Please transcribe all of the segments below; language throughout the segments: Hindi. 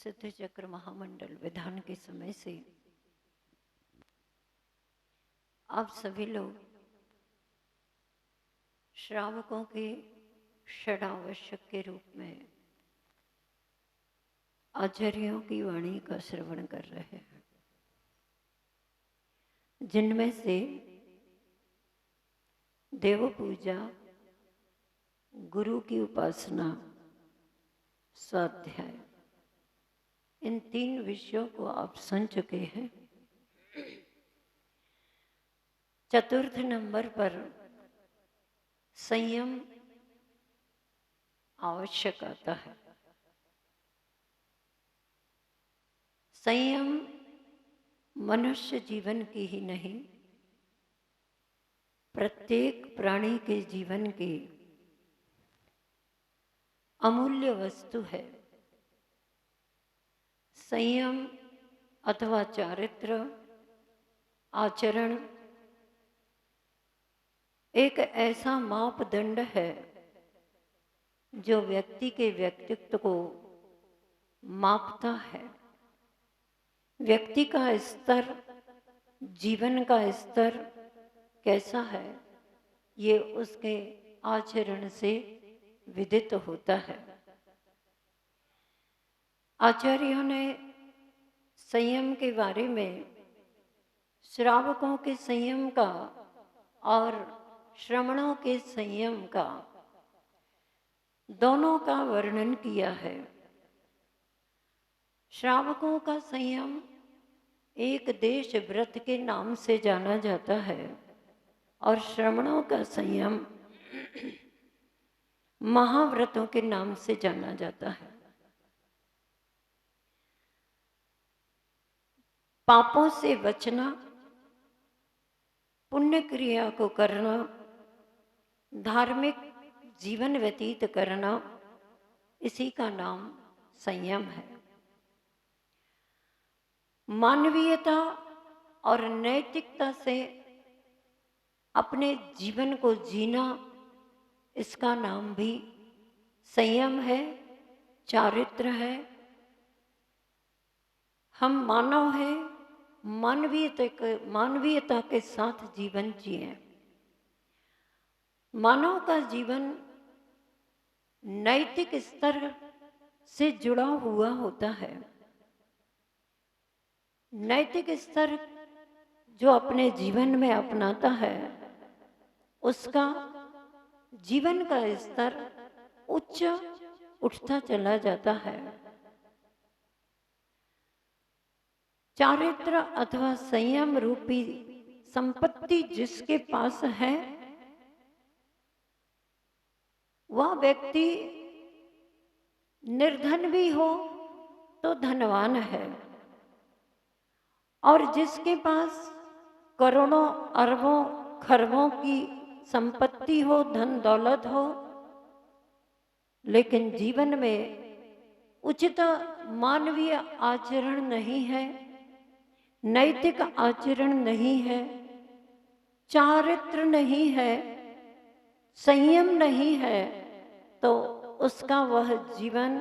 सिद्ध चक्र महामंडल विधान के समय से आप सभी लोग श्रावकों के षडावश्यक के रूप में आचार्यों की वाणी का श्रवण कर रहे हैं, जिनमें से देव पूजा, गुरु की उपासना, स्वाध्याय, इन 3 विषयों को आप सुन चुके हैं। चतुर्थ नंबर पर संयम आवश्यक आता है। संयम मनुष्य जीवन की ही नहीं, प्रत्येक प्राणी के जीवन की अमूल्य वस्तु है। संयम अथवा चारित्र, आचरण एक ऐसा मापदंड है जो व्यक्ति के व्यक्तित्व को मापता है। व्यक्ति का स्तर, जीवन का स्तर कैसा है, ये उसके आचरण से विदित होता है। आचार्यों ने संयम के बारे में श्रावकों के संयम का और श्रमणों के संयम का, दोनों का वर्णन किया है। श्रावकों का संयम एक देश व्रत के नाम से जाना जाता है और श्रमणों का संयम महाव्रतों के नाम से जाना जाता है। पापों से बचना, पुण्य क्रिया को करना, धार्मिक जीवन व्यतीत करना, इसी का नाम संयम है। मानवीयता और नैतिकता से अपने जीवन को जीना, इसका नाम भी संयम है, चारित्र है। हम मानव हैं, मानवीयता के साथ जीवन जिए। मानव का जीवन नैतिक स्तर से जुड़ा हुआ होता है। नैतिक स्तर जो अपने जीवन में अपनाता है, उसका जीवन का स्तर उच्च उठता चला जाता है। चारित्र अथवा संयम रूपी संपत्ति जिसके पास है, वह व्यक्ति निर्धन भी हो तो धनवान है, और जिसके पास करोड़ों अरबों खरबों की संपत्ति हो, धन दौलत हो, लेकिन जीवन में उचित मानवीय आचरण नहीं है, नैतिक आचरण नहीं है, चारित्र नहीं है, संयम नहीं है, तो उसका वह जीवन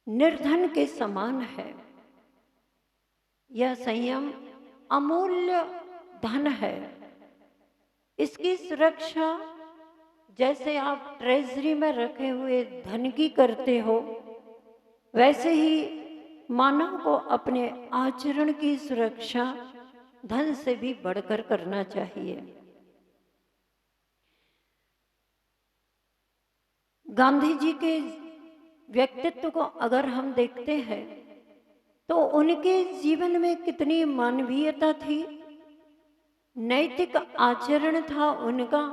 निर्धन के समान है। यह संयम अमूल्य धन है। इसकी सुरक्षा जैसे आप ट्रेजरी में रखे हुए धन की करते हो, वैसे ही मानव को अपने आचरण की सुरक्षा धन से भी बढ़कर करना चाहिए। गांधी जी के व्यक्तित्व को अगर हम देखते हैं तो उनके जीवन में कितनी मानवीयता थी, नैतिक आचरण था उनका।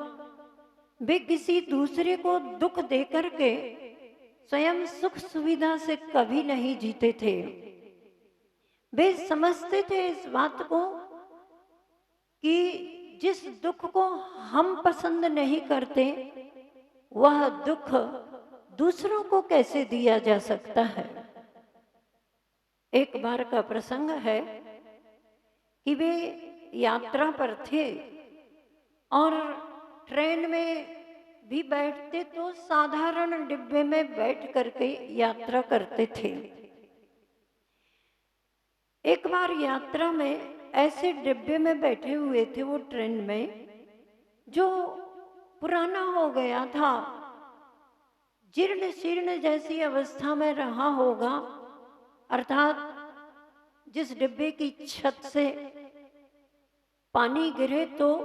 वे किसी दूसरे को दुख देकर के स्वयं सुख सुविधा से कभी नहीं जीते थे। वे समझते थे इस बात को कि जिस दुख को हम पसंद नहीं करते, वह दुख दूसरों को कैसे दिया जा सकता है। एक बार का प्रसंग है कि वे यात्रा पर थे और ट्रेन में भी बैठते तो साधारण डिब्बे में बैठ करके यात्रा करते थे। एक बार यात्रा में ऐसे डिब्बे में बैठे हुए थे वो ट्रेन में, जो पुराना हो गया था, जीर्ण शीर्ण जैसी अवस्था में रहा होगा, अर्थात जिस डिब्बे की छत से पानी गिरे तो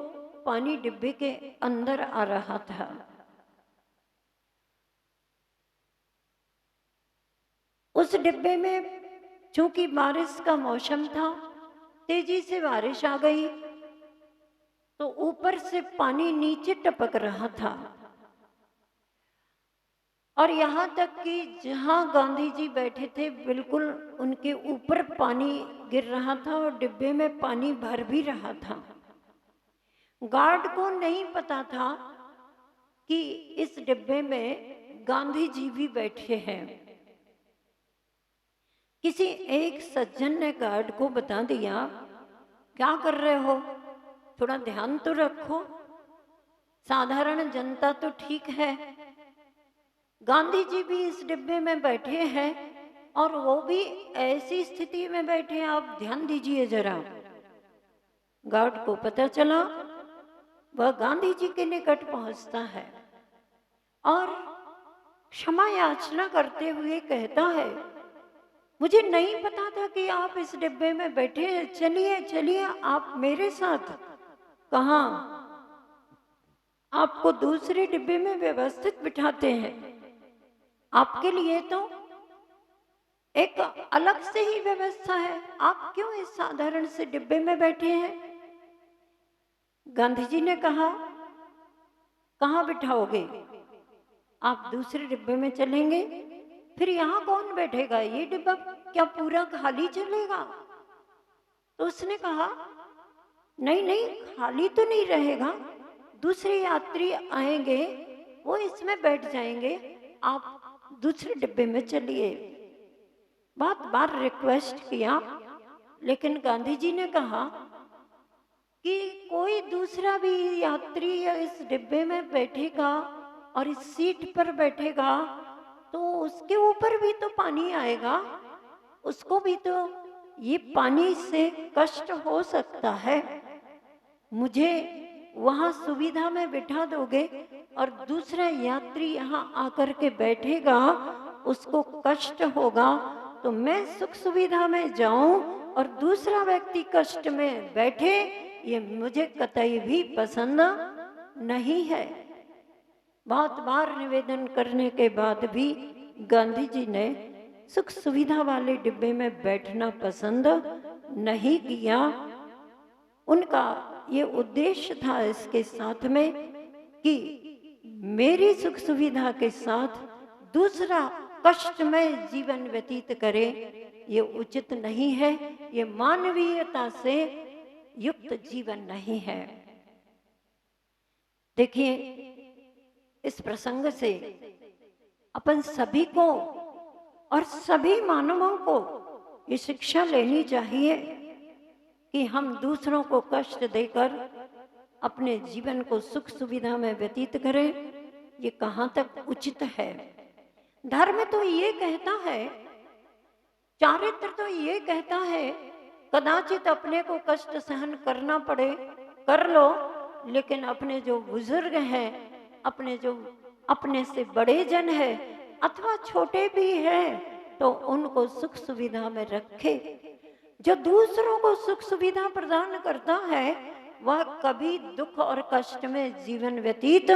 पानी डिब्बे के अंदर आ रहा था। उस डिब्बे में चूंकि बारिश का मौसम था, तेजी से बारिश आ गई तो ऊपर से पानी नीचे टपक रहा था, और यहाँ तक कि जहाँ गांधी जी बैठे थे बिल्कुल उनके ऊपर पानी गिर रहा था और डिब्बे में पानी भर भी रहा था। गार्ड को नहीं पता था कि इस डिब्बे में गांधी जी भी बैठे हैं। किसी एक सज्जन ने गार्ड को बता दिया, क्या कर रहे हो, थोड़ा ध्यान तो रखो, साधारण जनता तो ठीक है, गांधी जी भी इस डिब्बे में बैठे हैं और वो भी ऐसी स्थिति में बैठे हैं, आप ध्यान दीजिए जरा। गार्ड को पता चला, वह गांधी जी के निकट पहुंचता है और क्षमा याचना करते हुए कहता है, मुझे नहीं पता था कि आप इस डिब्बे में बैठे हैं, चलिए चलिए आप मेरे साथ। कहाँ? आपको दूसरे डिब्बे में व्यवस्थित बिठाते हैं, आपके लिए तो एक अलग से ही व्यवस्था है, आप क्यों इस साधारण से डिब्बे में बैठे हैं? गांधी जी ने कहा, कहाँ बिठाओगे? आप दूसरे डिब्बे में चलेंगे, फिर यहाँ कौन बैठेगा, ये डिब्बा क्या पूरा खाली चलेगा? तो उसने कहा, नहीं नहीं, खाली तो नहीं रहेगा, दूसरे यात्री आएंगे वो इसमें बैठ जाएंगे, आप दूसरे डिब्बे में चलिए। बहुत बार रिक्वेस्ट किया, लेकिन गांधी जी ने कहा कि कोई दूसरा भी यात्री इस डिब्बे में बैठेगा और इस सीट पर बैठेगा तो उसके ऊपर भी तो पानी आएगा, उसको भी तो ये पानी से कष्ट हो सकता है। मुझे वहां सुविधा में बिठा दोगे और दूसरा यात्री यहाँ आकर के बैठेगा, उसको कष्ट होगा, तो मैं सुख सुविधा में जाऊं और दूसरा व्यक्ति कष्ट में बैठे, ये मुझे कतई भी पसंद नहीं है। बहुत बार निवेदन करने के बाद भी गांधी जी ने सुख सुविधा वाले डिब्बे में बैठना पसंद नहीं किया। उनका ये उद्देश्य था इसके साथ में कि मेरी सुख सुविधा के साथ दूसरा कष्टमय जीवन व्यतीत करे, ये उचित नहीं है, ये मानवीयता से युक्त जीवन नहीं है। देखिए, इस प्रसंग से अपन सभी को और सभी मानवों को ये शिक्षा लेनी चाहिए कि हम दूसरों को कष्ट देकर अपने जीवन को सुख सुविधा में व्यतीत करें, ये कहाँ तक उचित है। धर्म तो ये कहता है, चारित्र तो ये कहता है, कदाचित अपने को कष्ट सहन करना पड़े कर लो, लेकिन अपने जो बुजुर्ग हैं, अपने जो अपने से बड़े जन हैं अथवा छोटे भी हैं, तो उनको सुख सुविधा में रखे। जो दूसरों को सुख सुविधा प्रदान करता है वह कभी दुख और कष्ट में जीवन व्यतीत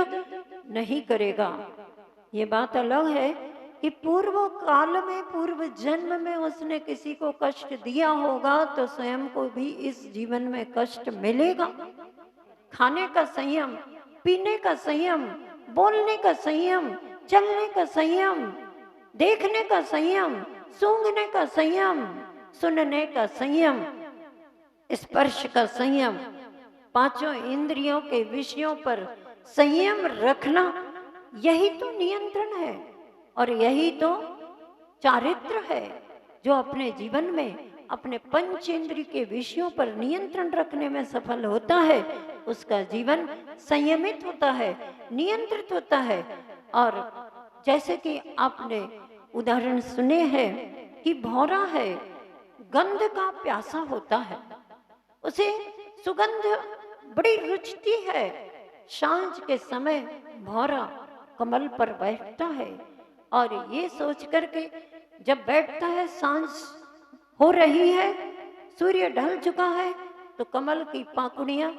नहीं करेगा। ये बात अलग है कि पूर्व काल में, पूर्व जन्म में उसने किसी को कष्ट दिया होगा तो स्वयं को भी इस जीवन में कष्ट मिलेगा। खाने का संयम, पीने का संयम, बोलने का संयम, चलने का संयम, देखने का संयम, सूंघने का संयम, सुनने का संयम, स्पर्श का संयम, पांचों इंद्रियों के विषयों पर संयम रखना, यही तो नियंत्रण है और यही तो चारित्र है जो अपने जीवन में अपने पंचेंद्रिय के विषयों पर नियंत्रण रखने में सफल होता है, उसका जीवन संयमित होता है, नियंत्रित होता है। और जैसे कि आपने उदाहरण सुने हैं कि भौरा है, गंध का प्यासा होता है, उसे सुगंध बड़ी रुचती है। सांझ के समय भौरा कमल पर बैठता है और ये सोच करके जब बैठता है, सांझ हो रही है, सूर्य ढल चुका है, तो कमल की पाखुड़ियां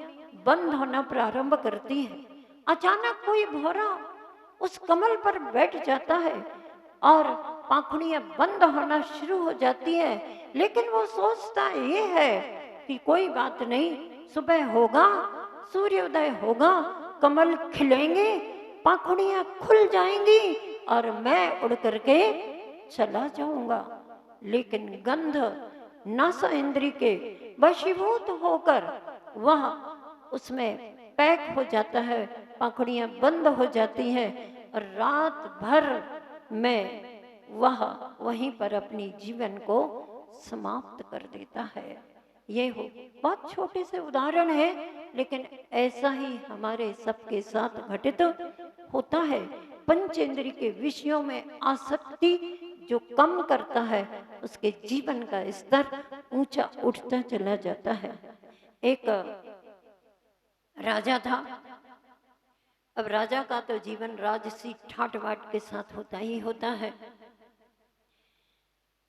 बंद होना प्रारंभ करती है। अचानक कोई भौरा उस कमल पर बैठ जाता है और पाखुड़ियां बंद होना शुरू हो जाती है, लेकिन वो सोचता ये है कि कोई बात नहीं, सुबह होगा, सूर्योदय होगा, कमल खिलेंगे, पाखुड़ियां खुल जाएंगी और मैं उड़ करके चला जाऊंगा। लेकिन गंध नासा इंद्रिय के वशीभूत होकर वह उसमें पैक हो जाता है, पाखुड़ियां बंद हो जाती हैं और रात भर में वह वहीं पर अपनी जीवन को समाप्त कर देता है। ये हो बहुत छोटे से उदाहरण है, लेकिन ऐसा ही हमारे सबके साथ घटित होता है। पंचेंद्रिय के विषयों में आसक्ति जो कम करता है, उसके जीवन का स्तर ऊंचा उठता चला जाता है। एक राजा था। अब राजा का तो जीवन राजसी ठाट बाट के साथ होता ही होता है।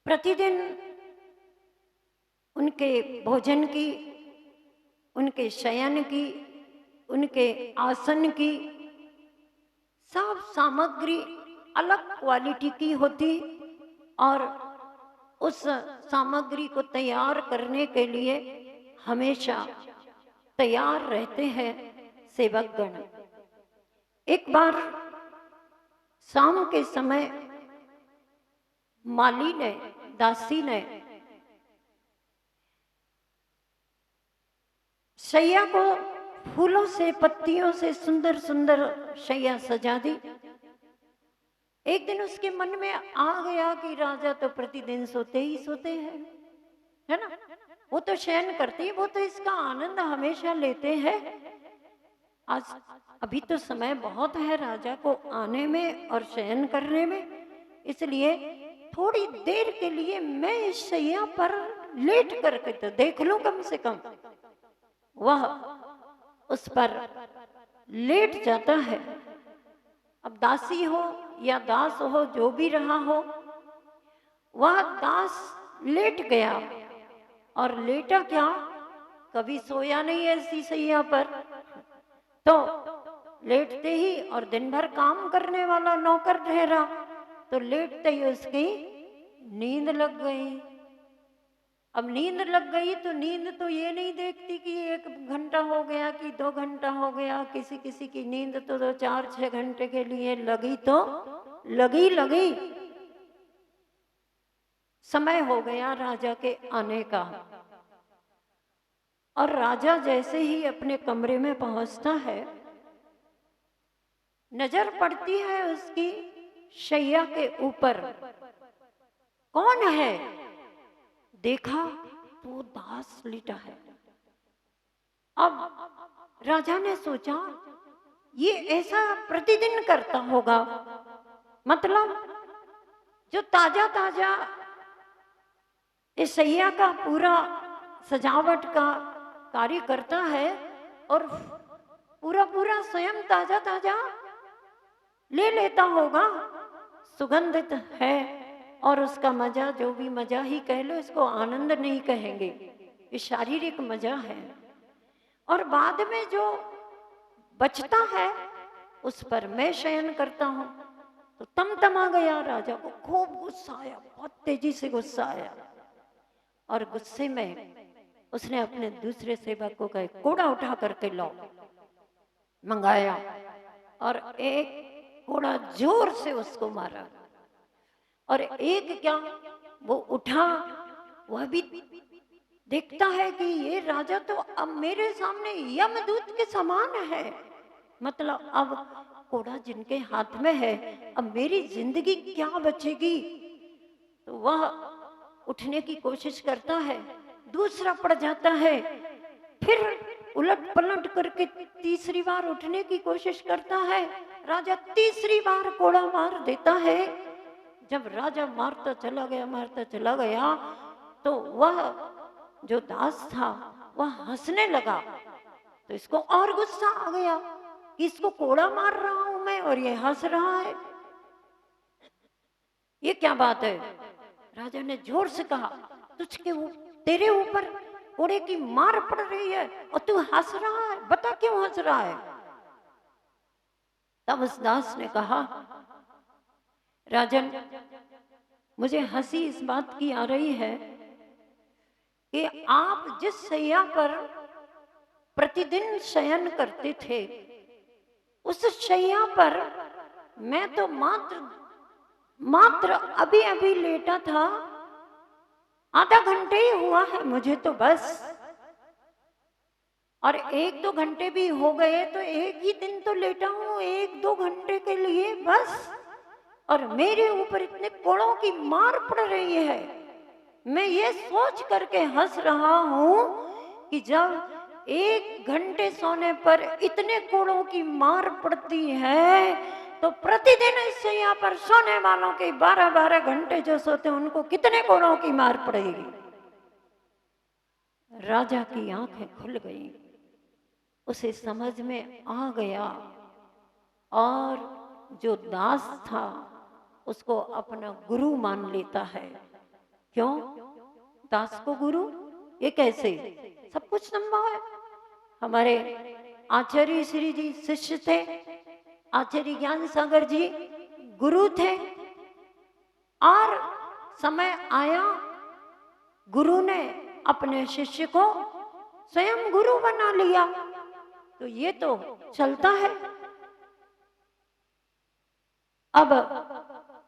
प्रतिदिन उनके भोजन की, उनके शयन की, उनके आसन की सब सामग्री अलग क्वालिटी की होती और उस सामग्री को तैयार करने के लिए हमेशा तैयार रहते हैं सेवकगण। एक बार शाम के समय माली ने, दासी ने शैया को फूलों से, पत्तियों से सुंदर सुंदर शैया सजा दी। एक दिन उसके मन में आ गया कि राजा तो प्रतिदिन सोते ही सोते हैं, है ना, वो तो शयन करते ही, वो तो इसका आनंद हमेशा लेते हैं। आज अभी तो समय बहुत है राजा को आने में और शयन करने में, इसलिए थोड़ी देर के लिए मैं इस शैया पर लेट करके तो देख लूं कम से कम। वह उस पर लेट जाता है। अब दासी हो या दास हो, जो भी रहा हो, वह दास लेट गया और लेटा क्या, कभी सोया नहीं ऐसी सैया पर, तो लेटते ही, और दिन भर काम करने वाला नौकर ठहरा, तो लेटते ही उसकी नींद लग गई। अब नींद लग गई तो नींद तो ये नहीं देखती कि 1 घंटा हो गया कि 2 घंटा हो गया, किसी किसी की नींद तो 4-6 घंटे के लिए लगी तो लगी। समय हो गया राजा के आने का और राजा जैसे ही अपने कमरे में पहुंचता है, नजर पड़ती है उसकी शैया के ऊपर। कौन है? देखा तो दास लेटा है। अब राजा ने सोचा ये ऐसा प्रतिदिन करता होगा, मतलब जो ताजा ताजा इस सैया का पूरा सजावट का कार्य करता है और पूरा स्वयं ताजा ताजा ले लेता होगा, सुगंधित है, और उसका मजा, जो भी मजा ही कह लो, इसको आनंद नहीं कहेंगे, ये शारीरिक मजा है। और बाद में जो बचता है उस पर मैं शयन करता हूं। तो तमा गया राजा को, खूब गुस्सा आया, बहुत तेजी से गुस्सा आया, और गुस्से में उसने अपने दूसरे सेवक को कहा कोड़ा उठा करके लाओ, मंगाया, और एक कोड़ा जोर से उसको मारा, और एक क्या, वो उठा, वह भी देखता है कि ये राजा तो अब मेरे सामने यमदूत के समान है, मतलब अब कोड़ा जिनके हाथ में है, अब मेरी जिंदगी क्या बचेगी। तो वह उठने की कोशिश करता है, दूसरा पड़ जाता है, फिर उलट पलट करके तीसरी बार उठने की कोशिश करता है। राजा तीसरी बार कोड़ा मार देता है। जब राजा मारता चला गया, तो वह जो दास था वह हंसने लगा। तो इसको और गुस्सा आ गया कि इसको कोड़ा मार रहा हूं मैं और ये हंस रहा है, ये क्या बात है। राजा ने जोर से कहा, तेरे ऊपर कोड़े की मार पड़ रही है और तू हंस रहा है, बता क्यों हंस रहा है। तब उस दास ने कहा, राजन, मुझे हंसी इस बात की आ रही है कि आप जिस शैया पर प्रतिदिन शयन करते थे, उस शैया पर मैं तो मात्र अभी अभी लेटा था, आधा घंटे ही हुआ है मुझे तो बस, और 1-2 घंटे भी हो गए तो एक ही दिन तो लेटा हूं, 1-2 घंटे के लिए बस, और मेरे ऊपर इतने कोड़ों की मार पड़ रही है। मैं ये सोच करके हंस रहा हूं कि जब 1 घंटे सोने पर इतने कोड़ों की मार पड़ती है, तो प्रतिदिन इस शैया पर सोने वालों के 12-12 घंटे जो सोते हैं, उनको कितने कोड़ों की मार पड़ेगी। राजा की आंखें खुल गई, उसे समझ में आ गया, और जो दास था उसको अपना गुरु मान लेता है। क्यों? दास को गुरु, ये कैसे? सब कुछ संभव है। हमारे आचार्य श्री जी शिष्य थे, आचार्य ज्ञान सागर जी गुरु थे, और समय आया गुरु ने अपने शिष्य को स्वयं गुरु बना लिया। तो ये तो चलता है। अब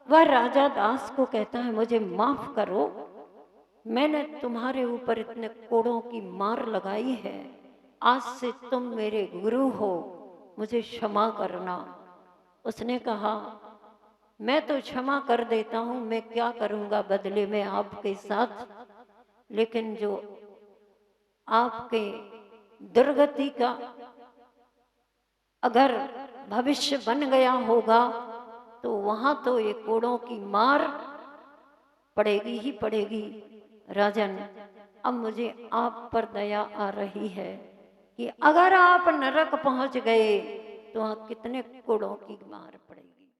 वह राजा दास को कहता है, मुझे माफ करो, मैंने तुम्हारे ऊपर इतने कोड़ों की मार लगाई है, आज से तुम मेरे गुरु हो, मुझे क्षमा करना। उसने कहा, मैं तो क्षमा कर देता हूं, मैं क्या करूंगा बदले में आपके साथ, लेकिन जो आपके दुर्गति का अगर भविष्य बन गया होगा, तो वहां तो ये कोड़ों की मार पड़ेगी ही पड़ेगी। राजन, अब मुझे आप पर दया आ रही है कि अगर आप नरक पहुंच गए तो वहां कितने कोड़ों की मार पड़ेगी।